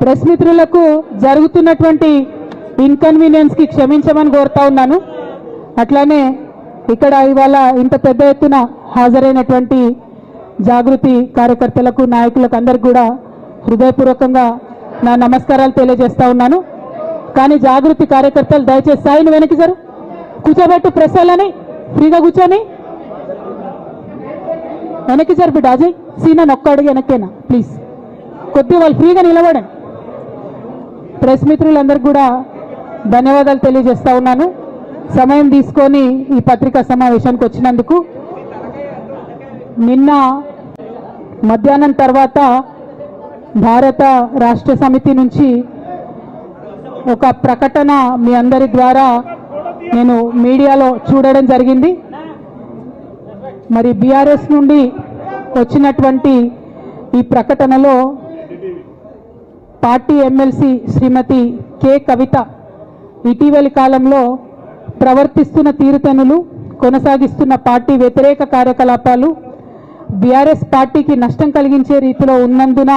Press మిత్రులకు జరుగుతున్నటువంటి inconvenience కి క్షమించమని కోరుతా ఉన్నాను. అట్లానే ఇక్కడ ఇవాళ ఇంత పెద్ద ఎత్తున హాజరైనటువంటి జాగృతి కార్యకర్తలకు నాయకులకు అందరికీ కూడా హృదయపూర్వకంగా నా నమస్కారాలు తెలియజేస్తా ఉన్నాను. కానీ జాగృతి కార్యకర్తలు దయచేసి సాయిని వెనక్కి జరు కూర్చోబెట్టు, ప్రెస్ వాళ్ళని ఫ్రీగా కూర్చొని వెనక్కి జరు బిడ్డ. అజయ్ సీనా ఒక్క అడుగు వెనక్కేనా ప్లీజ్, కొద్ది వాళ్ళు ఫ్రీగా నిలబడండి. ప్రెస్ మిత్రులందరికీ కూడా ధన్యవాదాలు తెలియజేస్తా ఉన్నాను సమయం తీసుకొని ఈ పత్రికా సమావేశానికి వచ్చినందుకు. నిన్న మధ్యాహ్నం తర్వాత భారత రాష్ట్ర సమితి నుంచి ఒక ప్రకటన మీ అందరి ద్వారా నేను మీడియాలో చూడడం జరిగింది. మరి బీఆర్ఎస్ నుండి వచ్చినటువంటి ఈ ప్రకటనలో పార్టీ ఎమ్మెల్సీ శ్రీమతి కె కవిత ఇటీవలి కాలంలో ప్రవర్తిస్తున్న తీరుతెన్నులు, కొనసాగిస్తున్న పార్టీ వ్యతిరేక కార్యకలాపాలు బీఆర్ఎస్ పార్టీకి నష్టం కలిగించే రీతిలో ఉన్నందున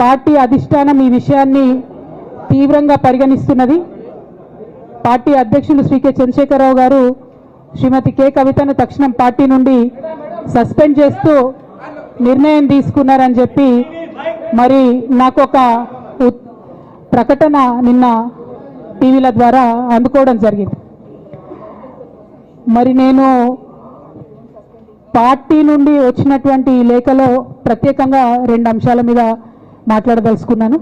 పార్టీ అధిష్టానం ఈ విషయాన్ని తీవ్రంగా పరిగణిస్తున్నది. పార్టీ అధ్యక్షులు శ్రీ కె చంద్రశేఖరరావు గారు శ్రీమతి కె కవితను తక్షణం పార్టీ నుండి సస్పెండ్ చేస్తూ నిర్ణయం తీసుకున్నారని చెప్పి మరి నాకు ఒక ప్రకటన నిన్న టీవీల ద్వారా అందుకోవడం జరిగింది. మరి నేను పార్టీ నుండి వచ్చినటువంటి లేఖలో ప్రత్యేకంగా 2 అంశాల మీద మాట్లాడదలుచుకున్నాను.